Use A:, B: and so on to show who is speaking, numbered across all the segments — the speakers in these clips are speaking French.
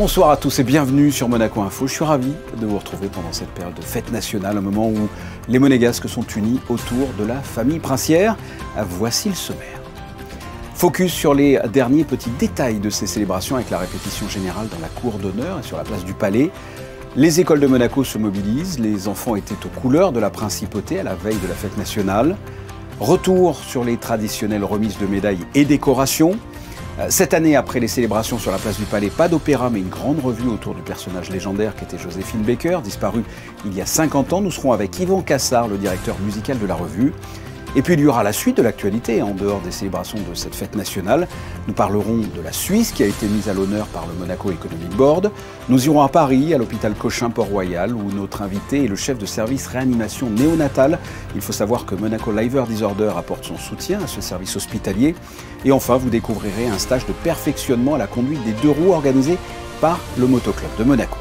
A: Bonsoir à tous et bienvenue sur Monaco Info. Je suis ravi de vous retrouver pendant cette période de fête nationale, un moment où les Monégasques sont unis autour de la famille princière. Voici le sommaire. Focus sur les derniers petits détails de ces célébrations avec la répétition générale dans la cour d'honneur et sur la place du Palais. Les écoles de Monaco se mobilisent, les enfants étaient aux couleurs de la principauté à la veille de la fête nationale. Retour sur les traditionnelles remises de médailles et décorations. Cette année, après les célébrations sur la place du Palais, pas d'opéra mais une grande revue autour du personnage légendaire qu'était Joséphine Baker, disparue il y a 50 ans. Nous serons avec Yvan Cassard, le directeur musical de la revue. Et puis il y aura la suite de l'actualité en dehors des célébrations de cette fête nationale. Nous parlerons de la Suisse qui a été mise à l'honneur par le Monaco Economic Board. Nous irons à Paris, à l'hôpital Cochin-Port-Royal, où notre invité est le chef de service réanimation néonatale. Il faut savoir que Monaco Liver Disorder apporte son soutien à ce service hospitalier. Et enfin, vous découvrirez un stage de perfectionnement à la conduite des 2 roues organisé par le Motoclub de Monaco.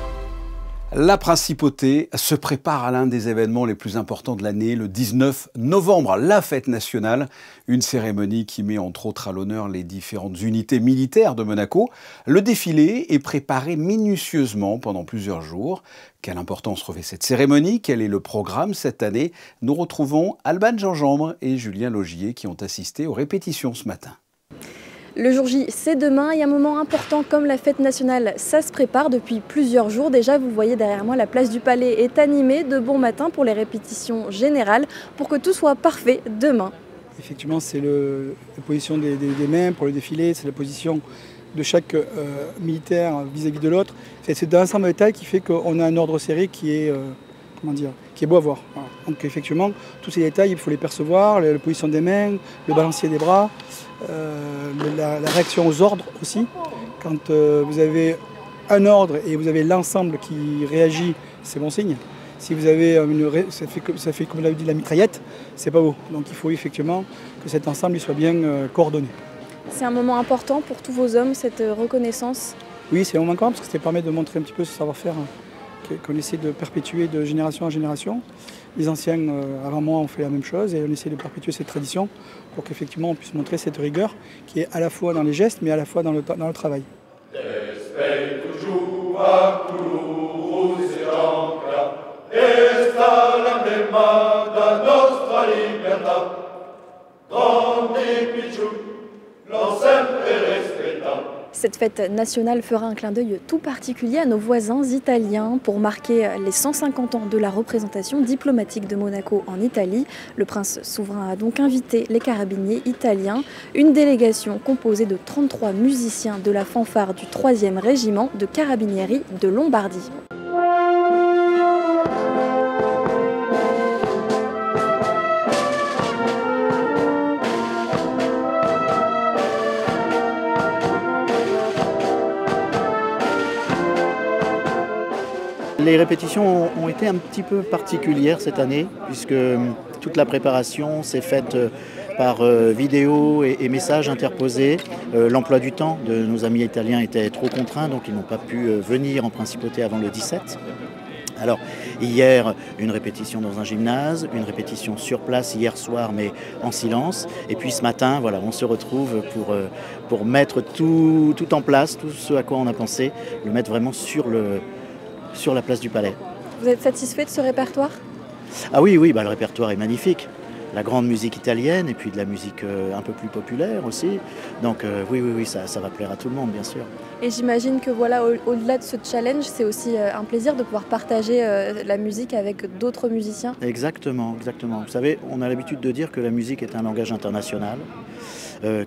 A: La principauté se prépare à l'un des événements les plus importants de l'année, le 19 novembre, la fête nationale, une cérémonie qui met entre autres à l'honneur les différentes unités militaires de Monaco. Le défilé est préparé minutieusement pendant plusieurs jours. Quelle importance revêt cette cérémonie? Quel est le programme cette année? Nous retrouvons Alban Gingembre et Julien Logier qui ont assisté aux répétitions ce matin.
B: Le jour J, c'est demain et un moment important comme la fête nationale, ça se prépare depuis plusieurs jours. Déjà, vous voyez derrière moi, la place du Palais est animée de bon matin pour les répétitions générales, pour que tout soit parfait demain.
C: Effectivement, c'est la position des mains pour le défilé, c'est la position de chaque militaire vis-à-vis de l'autre. C'est l'ensemble de détails qui fait qu'on a un ordre serré qui est, qui est beau à voir. Voilà. Donc effectivement, tous ces détails, il faut les percevoir, la position des mains, le balancier des bras. La réaction aux ordres aussi. Quand vous avez un ordre et vous avez l'ensemble qui réagit, c'est bon signe. Si vous avez ça fait comme l'a dit la mitraillette, c'est pas beau. Donc il faut effectivement que cet ensemble il soit bien coordonné.
B: C'est un moment important pour tous vos hommes, cette reconnaissance? Oui,
C: c'est un moment important parce que ça permet de montrer un petit peu ce savoir-faire qu'on essaie de perpétuer de génération en génération. Les anciens avant moi ont fait la même chose et on essaie de perpétuer cette tradition pour qu'effectivement on puisse montrer cette rigueur qui est à la fois dans les gestes mais à la fois dans le travail.
B: Cette fête nationale fera un clin d'œil tout particulier à nos voisins italiens pour marquer les 150 ans de la représentation diplomatique de Monaco en Italie. Le prince souverain a donc invité les carabiniers italiens, une délégation composée de 33 musiciens de la fanfare du 3e régiment de carabinieri de Lombardie.
D: Les répétitions ont été un petit peu particulières cette année, puisque toute la préparation s'est faite par vidéo et messages interposés. L'emploi du temps de nos amis italiens était trop contraint, donc ils n'ont pas pu venir en principauté avant le 17. Alors, hier, une répétition dans un gymnase, une répétition sur place hier soir, mais en silence. Et puis ce matin, voilà, on se retrouve pour mettre tout en place, tout ce à quoi on a pensé, le mettre vraiment sur la place du Palais.
B: Vous êtes satisfait de ce répertoire?
D: Ah oui, le répertoire est magnifique. La grande musique italienne et puis de la musique un peu plus populaire aussi. Donc oui, ça va plaire à tout le monde, bien sûr.
B: Et j'imagine que voilà, au-delà de ce challenge, c'est aussi un plaisir de pouvoir partager la musique avec d'autres musiciens.
D: Exactement. Vous savez, on a l'habitude de dire que la musique est un langage international.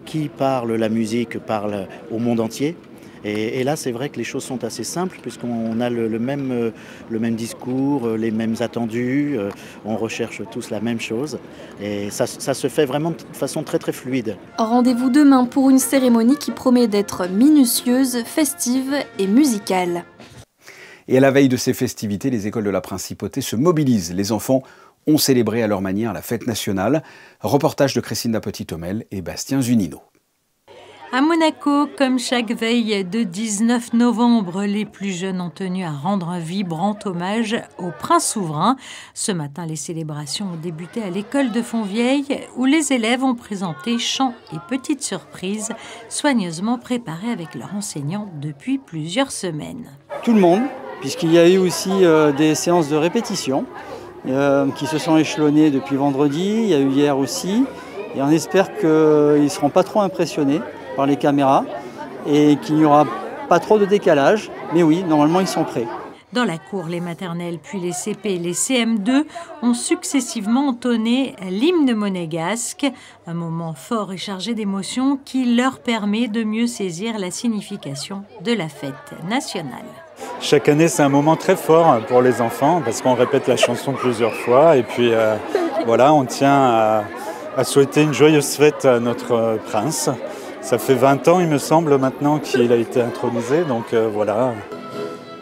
D: Qui parle la musique parle au monde entier. Et là, c'est vrai que les choses sont assez simples puisqu'on a le même discours, les mêmes attendus, on recherche tous la même chose et ça se fait vraiment de façon très très fluide.
B: Rendez-vous demain pour une cérémonie qui promet d'être minutieuse, festive et musicale.
A: Et à la veille de ces festivités, les écoles de la principauté se mobilisent. Les enfants ont célébré à leur manière la fête nationale. Reportage de Christine Petit-Homel et Bastien Zunino.
E: À Monaco, comme chaque veille de 19 novembre, les plus jeunes ont tenu à rendre un vibrant hommage au prince souverain. Ce matin, les célébrations ont débuté à l'école de Fontvieille, où les élèves ont présenté chants et petites surprises, soigneusement préparées avec leurs enseignants depuis plusieurs semaines.
F: Tout le monde, puisqu'il y a eu aussi des séances de répétition qui se sont échelonnées depuis vendredi, il y a eu hier aussi, et on espère qu'ils ne seront pas trop impressionnés par les caméras et qu'il n'y aura pas trop de décalage. Mais oui, normalement, ils sont prêts.
E: Dans la cour, les maternelles, puis les CP et les CM2 ont successivement entonné l'hymne monégasque, un moment fort et chargé d'émotions qui leur permet de mieux saisir la signification de la fête nationale.
G: Chaque année, c'est un moment très fort pour les enfants parce qu'on répète la chanson plusieurs fois et puis voilà, on tient à souhaiter une joyeuse fête à notre prince. Ça fait 20 ans, il me semble, maintenant qu'il a été intronisé, donc voilà.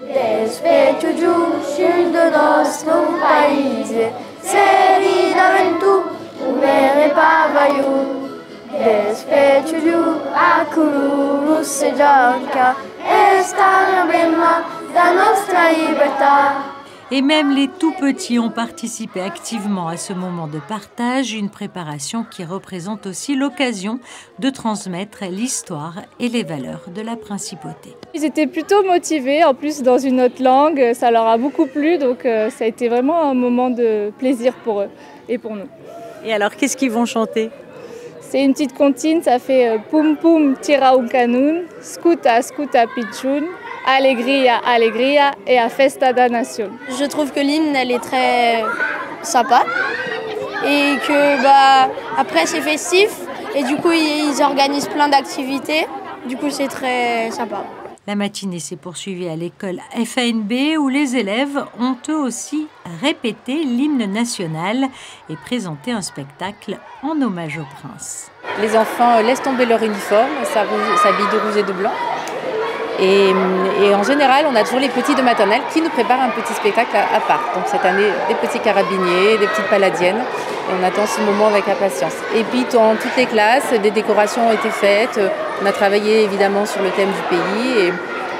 H: Despeito de filho do nosso país, seridamente o mere pavaiu. Despeito de acuru sejanka, está l'emblema da nostra libertà.
E: Et même les tout-petits ont participé activement à ce moment de partage, une préparation qui représente aussi l'occasion de transmettre l'histoire et les valeurs de la principauté.
I: Ils étaient plutôt motivés, en plus dans une autre langue, ça leur a beaucoup plu, donc ça a été vraiment un moment de plaisir pour eux et pour nous.
E: Et alors, qu'est-ce qu'ils vont chanter ?
I: C'est une petite comptine, ça fait Pum Pum Tira un Canun, Scuta Scuta Pichun, Alegria, Alegria et a Festa da Nation.
J: Je trouve que l'hymne, elle est très sympa et que après c'est festif et du coup ils organisent plein d'activités. Du coup c'est très sympa.
E: La matinée s'est poursuivie à l'école FANB où les élèves ont eux aussi répété l'hymne national et présenté un spectacle en hommage au prince.
K: Les enfants laissent tomber leur uniforme, s'habillent de rouge et de blanc. Et en général, on a toujours les petits de maternelle qui nous préparent un petit spectacle à part. Donc cette année, des petits carabiniers, des petites paladiennes. Et on attend ce moment avec impatience. Et puis dans toutes les classes, des décorations ont été faites. On a travaillé évidemment sur le thème du pays.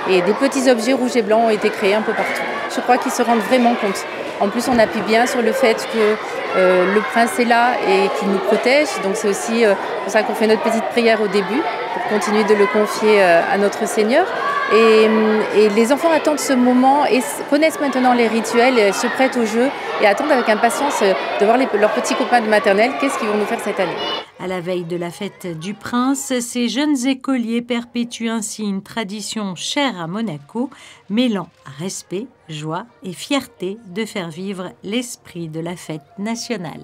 K: Et des petits objets rouges et blancs ont été créés un peu partout. Je crois qu'ils se rendent vraiment compte. En plus, on appuie bien sur le fait que le prince est là et qu'il nous protège. Donc c'est aussi pour ça qu'on fait notre petite prière au début, pour continuer de le confier à notre Seigneur. Et les enfants attendent ce moment et connaissent maintenant les rituels, se prêtent au jeu et attendent avec impatience de voir leurs petits copains de maternelle. Qu'est-ce qu'ils vont nous faire cette année ?
E: À la veille de la fête du prince, ces jeunes écoliers perpétuent ainsi une tradition chère à Monaco, mêlant respect, joie et fierté de faire vivre l'esprit de la fête nationale.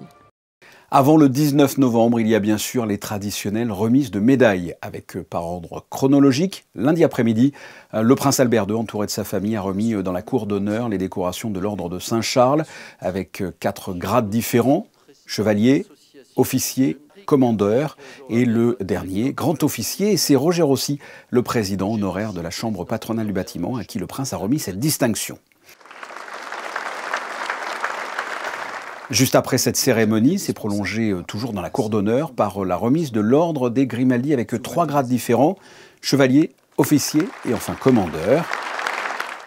A: Avant le 19 novembre, il y a bien sûr les traditionnelles remises de médailles. Avec, par ordre chronologique, lundi après-midi, le prince Albert II, entouré de sa famille, a remis dans la cour d'honneur les décorations de l'ordre de Saint-Charles, avec 4 grades différents, chevalier, officier, commandeur et le dernier, grand officier. Et c'est Roger Rossi, le président honoraire de la Chambre patronale du bâtiment, à qui le prince a remis cette distinction. Juste après cette cérémonie, c'est prolongé toujours dans la cour d'honneur par la remise de l'ordre des Grimaldi avec 3 grades différents, chevalier, officier et enfin commandeur.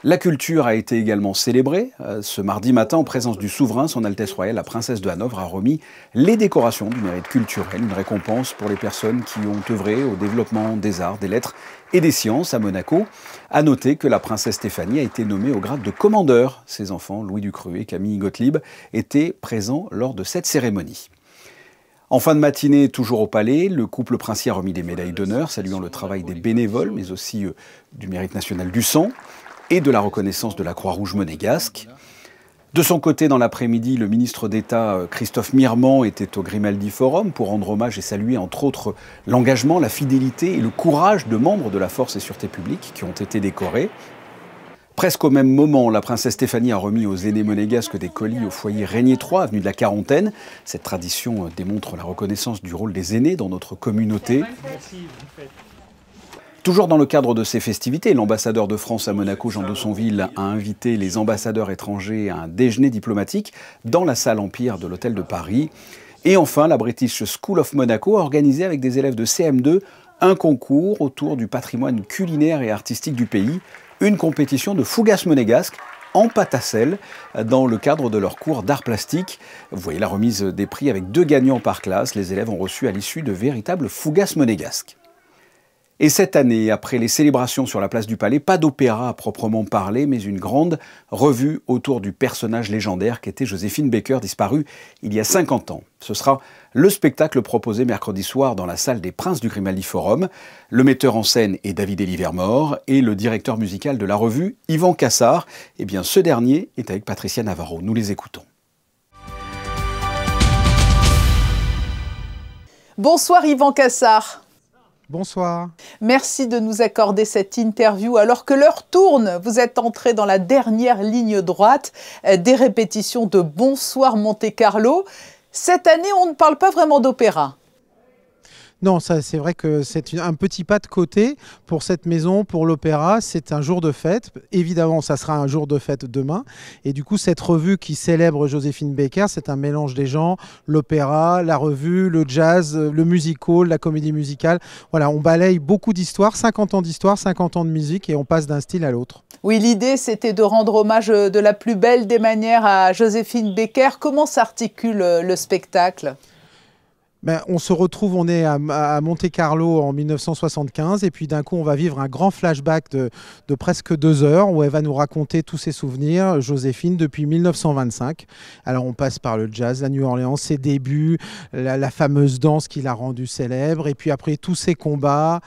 A: La culture a été également célébrée. Ce mardi matin, en présence du souverain, son Altesse royale, la princesse de Hanovre, a remis les décorations du mérite culturel, une récompense pour les personnes qui ont œuvré au développement des arts, des lettres et des sciences à Monaco. À noter que la princesse Stéphanie a été nommée au grade de commandeur. Ses enfants, Louis Ducreux et Camille Gottlieb, étaient présents lors de cette cérémonie. En fin de matinée, toujours au Palais, le couple princier a remis des médailles d'honneur, saluant le travail des bénévoles, mais aussi du mérite national du sang et de la reconnaissance de la Croix-Rouge monégasque. De son côté, dans l'après-midi, le ministre d'État Christophe Mirmand était au Grimaldi Forum pour rendre hommage et saluer entre autres l'engagement, la fidélité et le courage de membres de la Force et Sûreté publique qui ont été décorés. Presque au même moment, la princesse Stéphanie a remis aux aînés monégasques des colis au foyer Régnier III, avenue de la Quarantaine. Cette tradition démontre la reconnaissance du rôle des aînés dans notre communauté. Toujours dans le cadre de ces festivités, l'ambassadeur de France à Monaco, Jean Dossonville, a invité les ambassadeurs étrangers à un déjeuner diplomatique dans la salle Empire de l'Hôtel de Paris. Et enfin, la British School of Monaco a organisé avec des élèves de CM2 un concours autour du patrimoine culinaire et artistique du pays, une compétition de fougasse monégasque en pâte à sel dans le cadre de leur cours d'art plastique. Vous voyez la remise des prix avec 2 gagnants par classe. Les élèves ont reçu à l'issue de véritables fougasses monégasques. Et cette année, après les célébrations sur la place du Palais, pas d'opéra à proprement parler, mais une grande revue autour du personnage légendaire qu'était Joséphine Baker, disparue il y a 50 ans. Ce sera le spectacle proposé mercredi soir dans la salle des Princes du Grimaldi Forum. Le metteur en scène est David Livermore et le directeur musical de la revue, Yvan Cassard. Eh bien, ce dernier est avec Patricia Navarro. Nous les écoutons.
L: Bonsoir Yvan Cassard.
M: Bonsoir.
L: Merci de nous accorder cette interview. Alors que l'heure tourne, vous êtes entré dans la dernière ligne droite des répétitions de Bonsoir Monte-Carlo. Cette année, on ne parle pas vraiment d'opéra.
M: Non, ça c'est vrai que c'est un petit pas de côté pour cette maison, pour l'opéra. C'est un jour de fête. Évidemment, ça sera un jour de fête demain. Et du coup, cette revue qui célèbre Joséphine Baker, c'est un mélange des genres, l'opéra, la revue, le jazz, le musical, la comédie musicale. Voilà, on balaye beaucoup d'histoires, 50 ans d'histoire, 50 ans de musique et on passe d'un style à l'autre.
L: Oui, l'idée, c'était de rendre hommage de la plus belle des manières à Joséphine Baker. Comment s'articule le spectacle ?
M: Ben, on se retrouve, on est à Monte-Carlo en 1975 et puis d'un coup on va vivre un grand flashback de presque 2 heures où elle va nous raconter tous ses souvenirs, Joséphine, depuis 1925. Alors on passe par le jazz, la New Orleans, ses débuts, la fameuse danse qui l'a rendue célèbre et puis après tous ses combats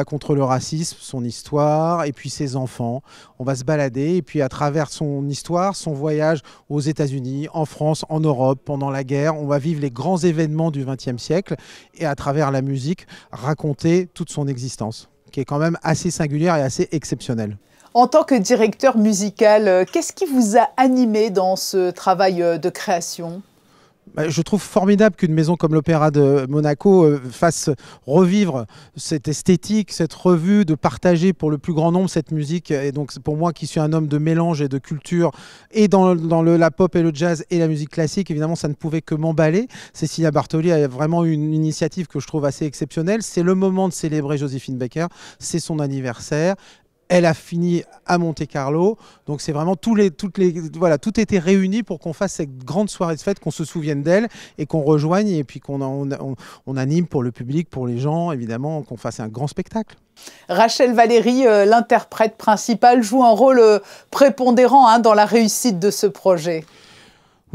M: contre le racisme, son histoire et puis ses enfants. On va se balader et puis à travers son histoire, son voyage aux États-Unis, en France, en Europe, pendant la guerre, on va vivre les grands événements du XXe siècle et à travers la musique raconter toute son existence, qui est quand même assez singulière et assez exceptionnelle.
L: En tant que directeur musical, qu'est-ce qui vous a animé dans ce travail de création ?
M: Je trouve formidable qu'une maison comme l'Opéra de Monaco fasse revivre cette esthétique, cette revue, de partager pour le plus grand nombre cette musique. Et donc pour moi qui suis un homme de mélange et de culture, et dans la pop et le jazz et la musique classique, évidemment ça ne pouvait que m'emballer. Cécilia Bartoli a vraiment eu une initiative que je trouve assez exceptionnelle. C'est le moment de célébrer Joséphine Baker, c'est son anniversaire. Elle a fini à Monte-Carlo, donc c'est vraiment tout était réuni pour qu'on fasse cette grande soirée de fête, qu'on se souvienne d'elle et qu'on rejoigne et puis qu'on anime pour le public, pour les gens, évidemment, qu'on fasse un grand spectacle.
L: Rachel Valéry, l'interprète principale, joue un rôle prépondérant dans la réussite de ce projet.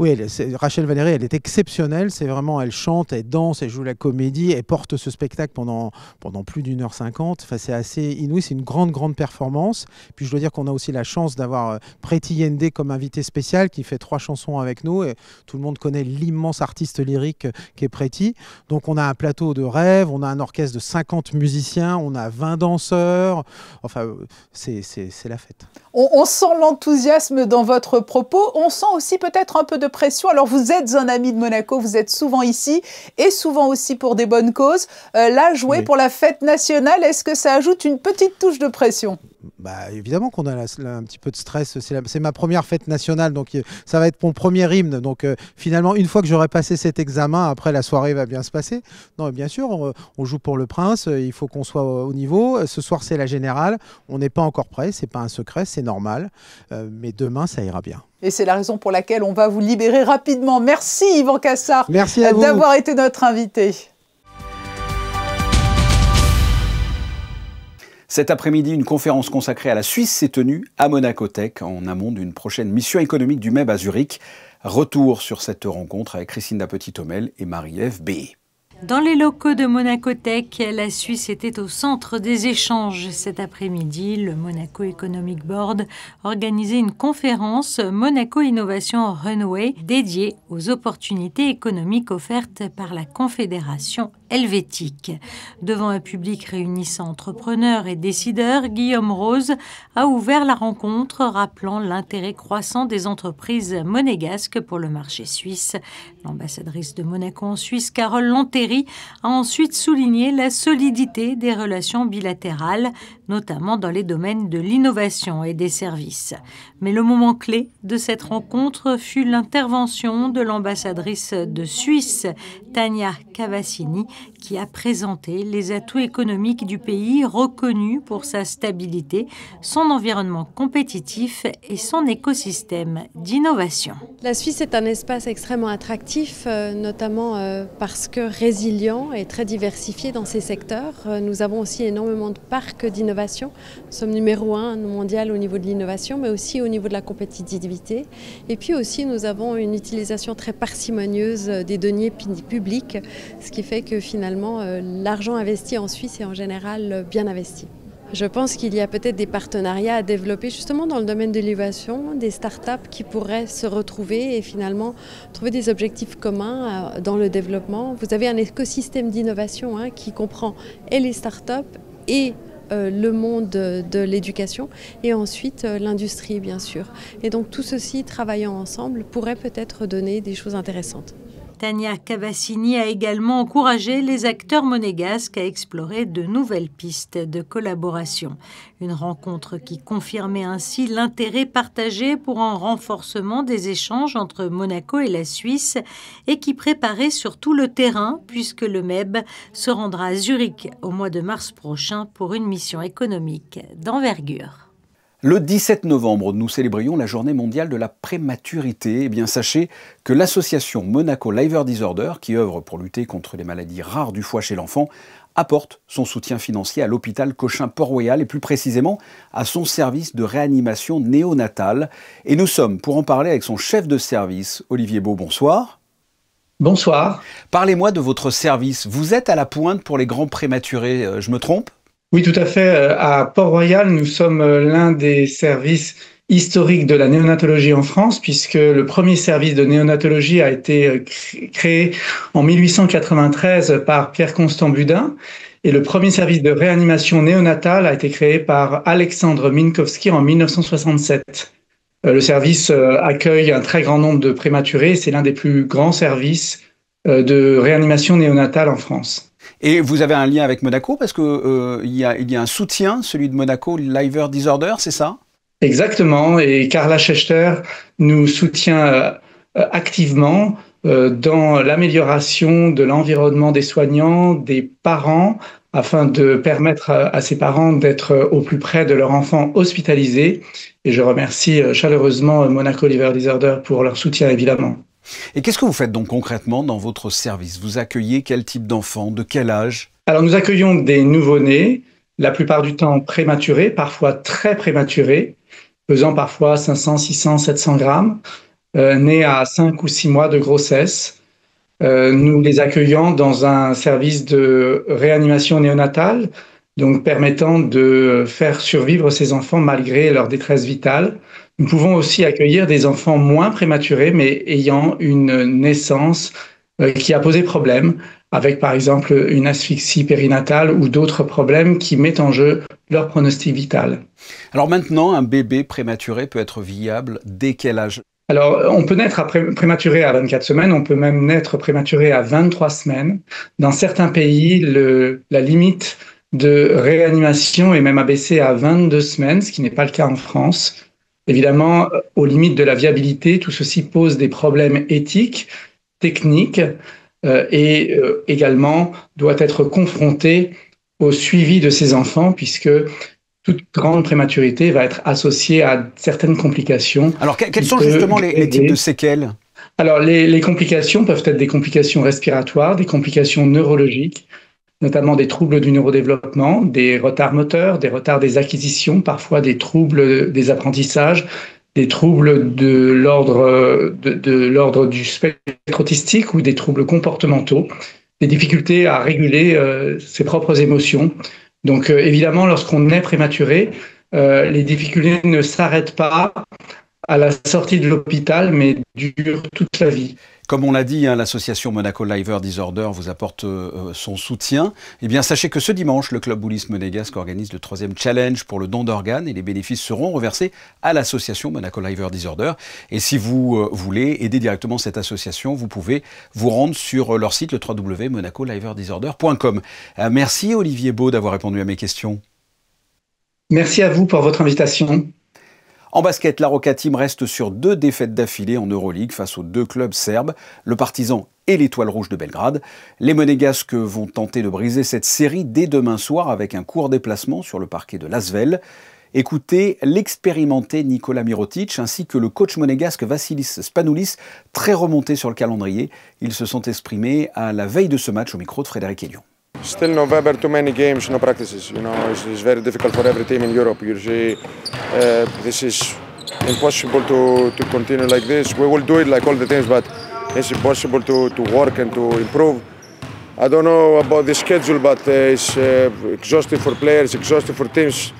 M: Oui, Rachel Valéry, elle est exceptionnelle. C'est vraiment, elle chante, elle danse, elle joue la comédie, elle porte ce spectacle pendant plus d'1h50. Enfin, c'est assez inouï, c'est une grande performance. Puis je dois dire qu'on a aussi la chance d'avoir Preeti Yende comme invité spécial qui fait 3 chansons avec nous. Et tout le monde connaît l'immense artiste lyrique qui est Preeti. Donc on a un plateau de rêve, on a un orchestre de 50 musiciens, on a 20 danseurs. Enfin, c'est la fête.
L: On sent l'enthousiasme dans votre propos. On sent aussi peut-être un peu de pression. Alors vous êtes un ami de Monaco, vous êtes souvent ici et souvent aussi pour des bonnes causes. Là, jouer pour la fête nationale, est-ce que ça ajoute une petite touche de pression ?
M: Évidemment qu'on a un petit peu de stress. C'est ma première fête nationale, donc ça va être mon premier hymne. Donc finalement, une fois que j'aurai passé cet examen, après la soirée va bien se passer. Non, bien sûr, on joue pour le Prince, il faut qu'on soit au niveau. Ce soir, c'est la générale. On n'est pas encore prêt, c'est pas un secret, c'est normal. Mais demain, ça ira bien.
L: Et c'est la raison pour laquelle on va vous libérer rapidement. Merci Yvan Cassard d'avoir été notre invité.
A: Cet après-midi, une conférence consacrée à la Suisse s'est tenue à Monaco Tech en amont d'une prochaine mission économique du MEB à Zurich. Retour sur cette rencontre avec Christine Petit-Homel et Marie-Ève Béé.
E: Dans les locaux de Monaco Tech, la Suisse était au centre des échanges cet après-midi. Le Monaco Economic Board organisait une conférence Monaco Innovation Runway dédiée aux opportunités économiques offertes par la Confédération helvétique. Devant un public réunissant entrepreneurs et décideurs, Guillaume Rose a ouvert la rencontre, rappelant l'intérêt croissant des entreprises monégasques pour le marché suisse. L'ambassadrice de Monaco en Suisse, Carole Lantéry, a ensuite souligné la solidité des relations bilatérales, notamment dans les domaines de l'innovation et des services. Mais le moment clé de cette rencontre fut l'intervention de l'ambassadrice de Suisse, Tania Cavassini, qui a présenté les atouts économiques du pays reconnu pour sa stabilité, son environnement compétitif et son écosystème d'innovation.
N: La Suisse est un espace extrêmement attractif, notamment parce que résilient et très diversifié dans ses secteurs. Nous avons aussi énormément de parcs d'innovation. Nous sommes numéro 1 mondial au niveau de l'innovation, mais aussi au niveau de la compétitivité. Et puis aussi, nous avons une utilisation très parcimonieuse des deniers publics, ce qui fait que finalement, l'argent investi en Suisse est en général bien investi. Je pense qu'il y a peut-être des partenariats à développer justement dans le domaine de l'innovation, des startups qui pourraient se retrouver et finalement trouver des objectifs communs dans le développement. Vous avez un écosystème d'innovation qui comprend et les startups et le monde de l'éducation et ensuite l'industrie bien sûr. Et donc tout ceci travaillant ensemble pourrait peut-être donner des choses intéressantes.
E: Tania Cavassini a également encouragé les acteurs monégasques à explorer de nouvelles pistes de collaboration. Une rencontre qui confirmait ainsi l'intérêt partagé pour un renforcement des échanges entre Monaco et la Suisse et qui préparait surtout le terrain puisque le MEB se rendra à Zurich au mois de mars prochain pour une mission économique d'envergure.
A: Le 17 novembre, nous célébrions la journée mondiale de la prématurité. Eh bien, sachez que l'association Monaco Liver Disorder, qui œuvre pour lutter contre les maladies rares du foie chez l'enfant, apporte son soutien financier à l'hôpital Cochin-Port-Royal et plus précisément à son service de réanimation néonatale. Et nous sommes pour en parler avec son chef de service, Olivier Beau. Bonsoir.
O: Bonsoir.
A: Parlez-moi de votre service. Vous êtes à la pointe pour les grands prématurés, je me trompe ?
O: Oui, tout à fait. À Port-Royal, nous sommes l'un des services historiques de la néonatologie en France, puisque le premier service de néonatologie a été créé en 1893 par Pierre-Constant Budin, et le premier service de réanimation néonatale a été créé par Alexandre Minkowski en 1967. Le service accueille un très grand nombre de prématurés, c'est l'un des plus grands services de réanimation néonatale en France.
A: Et vous avez un lien avec Monaco parce que il y a un soutien, celui de Monaco Liver Disorder, c'est ça ?
O: Exactement, et Carla Schechter nous soutient activement dans l'amélioration de l'environnement des soignants, des parents, afin de permettre à ces parents d'être au plus près de leur enfant hospitalisé. Et je remercie chaleureusement Monaco Liver Disorder pour leur soutien évidemment.
A: Et qu'est-ce que vous faites donc concrètement dans votre service ? Vous accueillez quel type d'enfants ? De quel âge ?
O: Alors nous accueillons des nouveau-nés, la plupart du temps prématurés, parfois très prématurés, pesant parfois 500, 600, 700 grammes, nés à 5 ou 6 mois de grossesse. Nous les accueillons dans un service de réanimation néonatale, donc permettant de faire survivre ces enfants malgré leur détresse vitale. Nous pouvons aussi accueillir des enfants moins prématurés, mais ayant une naissance qui a posé problème, avec par exemple une asphyxie périnatale ou d'autres problèmes qui mettent en jeu leur pronostic vital.
A: Alors maintenant, un bébé prématuré peut être viable dès quel âge ?
O: Alors, on peut naître prématuré à 24 semaines, on peut même naître prématuré à 23 semaines. Dans certains pays, la limite de réanimation est même abaissée à 22 semaines, ce qui n'est pas le cas en France. Évidemment, aux limites de la viabilité, tout ceci pose des problèmes éthiques, techniques et également doit être confronté au suivi de ces enfants puisque toute grande prématurité va être associée à certaines complications.
A: Alors, quels sont justement les types de séquelles ?
O: Alors, les complications peuvent être des complications respiratoires, des complications neurologiques, notamment des troubles du neurodéveloppement, des retards moteurs, des retards des acquisitions, parfois des troubles des apprentissages, des troubles de l'ordre du spectre autistique ou des troubles comportementaux, des difficultés à réguler ses propres émotions. Donc évidemment, lorsqu'on est prématuré, les difficultés ne s'arrêtent pas à la sortie de l'hôpital, mais durent toute la vie.
A: Comme on l'a dit, l'association Monaco Liver Disorder vous apporte son soutien. Eh bien, sachez que ce dimanche, le Club Boulis monégasque organise le 3e challenge pour le don d'organes et les bénéfices seront reversés à l'association Monaco Liver Disorder. Et si vous voulez aider directement cette association, vous pouvez vous rendre sur leur site, le www.monacoliverddisorder.com. Merci Olivier Beau d'avoir répondu à mes questions.
O: Merci à vous pour votre invitation.
A: En basket, la Roca Team reste sur 2 défaites d'affilée en Euroleague face aux 2 clubs serbes, le Partizan et l'Étoile Rouge de Belgrade. Les Monégasques vont tenter de briser cette série dès demain soir avec un court déplacement sur le parquet de l'Asvel. Écoutez l'expérimenté Nikola Mirotic ainsi que le coach monégasque Vassilis Spanoulis, très remonté sur le calendrier. Ils se sont exprimés à la veille de ce match au micro de Frédéric Elion.
P: Still November, too many games, no practices. You know, it's very difficult for every team in Europe. Usually, this is impossible to continue like this. We will do it like all the teams, but it's impossible to work and to improve. I don't know about the schedule, but it's exhausting for players, exhausting for teams,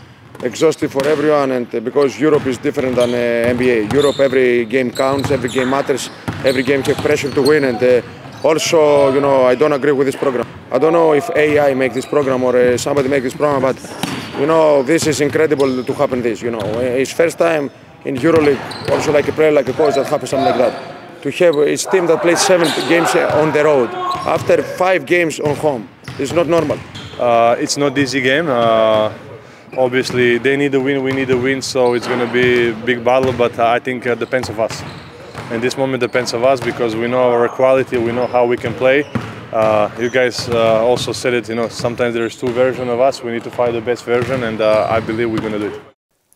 P: exhausting for everyone. And because Europe is different than NBA. Europe, every game counts, every game matters, every game has pressure to win. And also, you know, I don't agree with this program. I don't know if AI make this program or somebody make this program, but you know, this is incredible to happen. This, you know, it's first time in EuroLeague, also like a player, like a coach, that happens something like that. To have a team that plays 7 games on the road after 5 games on home is not normal.
Q: It's not easy game. Obviously, they need a win, we need a win, so it's going to be a big battle. But I think it depends on us. And this moment depends on us because we know our quality, we know how we can play. You guys also said it, you know, sometimes there's 2 versions of us. We need to find the best version, and I believe we're going to do it.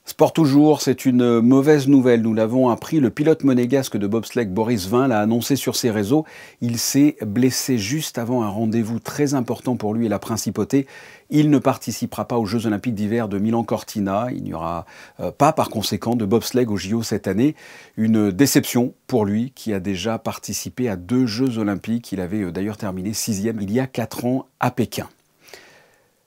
A: Sport toujours, c'est une mauvaise nouvelle. Nous l'avons appris, le pilote monégasque de bobsleigh Boris Vian l'a annoncé sur ses réseaux. Il s'est blessé juste avant un rendez-vous très important pour lui et la principauté. Il ne participera pas aux Jeux Olympiques d'hiver de Milan-Cortina. Il n'y aura pas par conséquent de bobsleigh aux JO cette année. Une déception pour lui qui a déjà participé à 2 Jeux Olympiques. Il avait d'ailleurs terminé 6e il y a 4 ans à Pékin.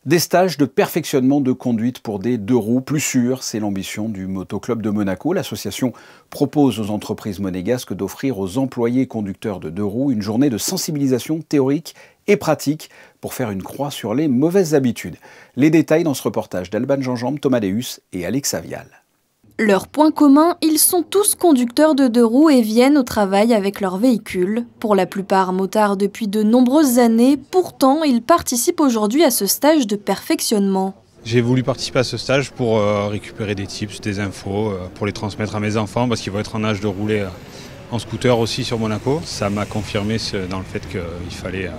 A: Des stages de perfectionnement de conduite pour des 2 roues plus sûrs, c'est l'ambition du Motoclub de Monaco. L'association propose aux entreprises monégasques d'offrir aux employés conducteurs de 2 roues une journée de sensibilisation théorique et pratique pour faire une croix sur les mauvaises habitudes. Les détails dans ce reportage d'Alban Jean-Jambe, Thomas Deus et Alex Avial.
B: Leur point commun, ils sont tous conducteurs de 2 roues et viennent au travail avec leur véhicule. Pour la plupart motards depuis de nombreuses années, pourtant ils participent aujourd'hui à ce stage de perfectionnement.
R: J'ai voulu participer à ce stage pour récupérer des tips, des infos, pour les transmettre à mes enfants parce qu'ils vont être en âge de rouler en scooter aussi sur Monaco. Ça m'a confirmé dans le fait qu'il fallait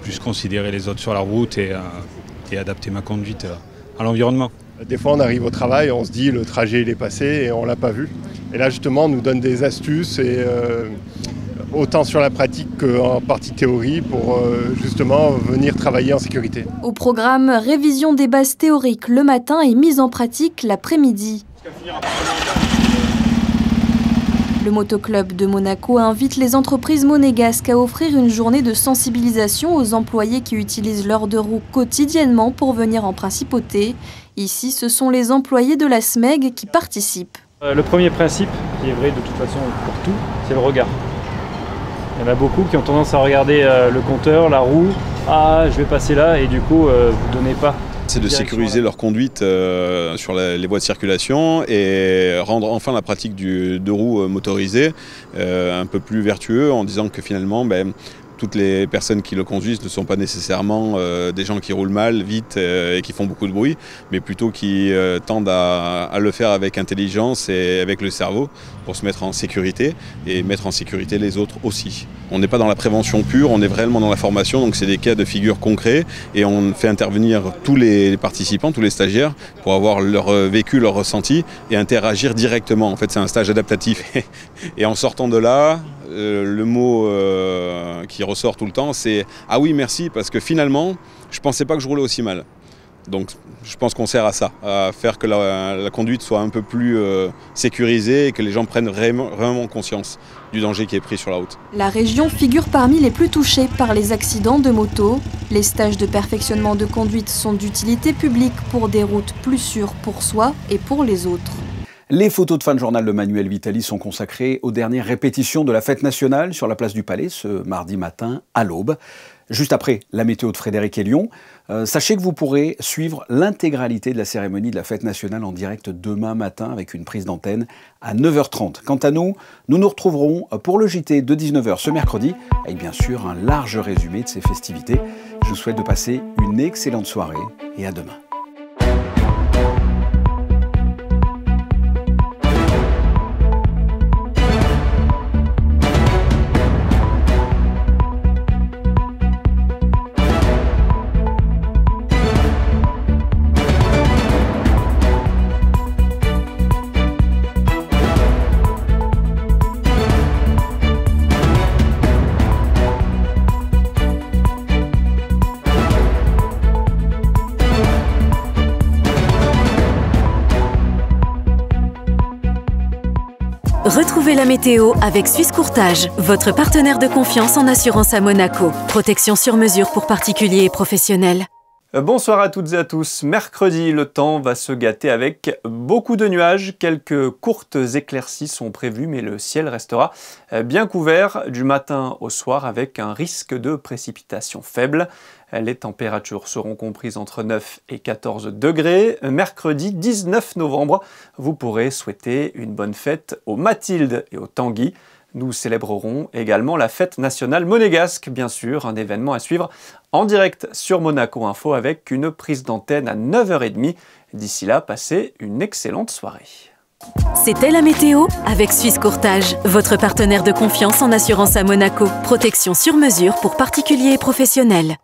R: plus considérer les autres sur la route et adapter ma conduite à l'environnement.
S: Des fois on arrive au travail, on se dit le trajet il est passé et on ne l'a pas vu. Et là justement on nous donne des astuces, et, autant sur la pratique qu'en partie théorie pour justement venir travailler en sécurité.
B: Au programme, révision des bases théoriques le matin et mise en pratique l'après-midi. Le Motoclub de Monaco invite les entreprises monégasques à offrir une journée de sensibilisation aux employés qui utilisent leurs 2 roues quotidiennement pour venir en principauté. Ici, ce sont les employés de la SMEG qui participent.
T: Le premier principe, qui est vrai de toute façon pour tout, c'est le regard. Il y en a beaucoup qui ont tendance à regarder le compteur, la roue. Ah, je vais passer là, et du coup, vous ne donnez pas.
U: C'est de sécuriser leur conduite sur les voies de circulation et rendre enfin la pratique du 2 roues motorisé un peu plus vertueux en disant que finalement toutes les personnes qui le conduisent ne sont pas nécessairement des gens qui roulent mal, vite et qui font beaucoup de bruit, mais plutôt qui tendent à le faire avec intelligence et avec le cerveau pour se mettre en sécurité et mettre en sécurité les autres aussi. On n'est pas dans la prévention pure, on est réellement dans la formation, donc c'est des cas de figure concrets et on fait intervenir tous les participants, tous les stagiaires pour avoir leur vécu, leur ressenti et interagir directement. En fait, c'est un stage adaptatif. Et en sortant de là, le mot qui ressort tout le temps, c'est « Ah oui, merci, parce que finalement, je ne pensais pas que je roulais aussi mal ». Donc je pense qu'on sert à ça, à faire que la conduite soit un peu plus sécurisée et que les gens prennent vraiment conscience du danger qui est pris sur la route.
B: La région figure parmi les plus touchées par les accidents de moto. Les stages de perfectionnement de conduite sont d'utilité publique pour des routes plus sûres pour soi et pour les autres.
A: Les photos de fin de journal de Manuel Vitali sont consacrées aux dernières répétitions de la fête nationale sur la place du Palais ce mardi matin à l'aube. Juste après la météo de Frédéric Elion, sachez que vous pourrez suivre l'intégralité de la cérémonie de la fête nationale en direct demain matin avec une prise d'antenne à 9h30. Quant à nous, nous nous retrouverons pour le JT de 19h ce mercredi avec bien sûr un large résumé de ces festivités. Je vous souhaite de passer une excellente soirée et à demain.
C: Retrouvez la météo avec Suisse Courtage, votre partenaire de confiance en assurance à Monaco. Protection sur mesure pour particuliers et professionnels.
V: Bonsoir à toutes et à tous. Mercredi, le temps va se gâter avec beaucoup de nuages. Quelques courtes éclaircies sont prévues, mais le ciel restera bien couvert du matin au soir avec un risque de précipitation faible. Les températures seront comprises entre 9 et 14 degrés. Mercredi 19 novembre, vous pourrez souhaiter une bonne fête aux Mathilde et aux Tanguy. Nous célébrerons également la fête nationale monégasque, bien sûr, un événement à suivre en direct sur Monaco Info avec une prise d'antenne à 9h30. D'ici là, passez une excellente soirée.
C: C'était la météo avec Suisse Courtage, votre partenaire de confiance en assurance à Monaco. Protection sur mesure pour particuliers et professionnels.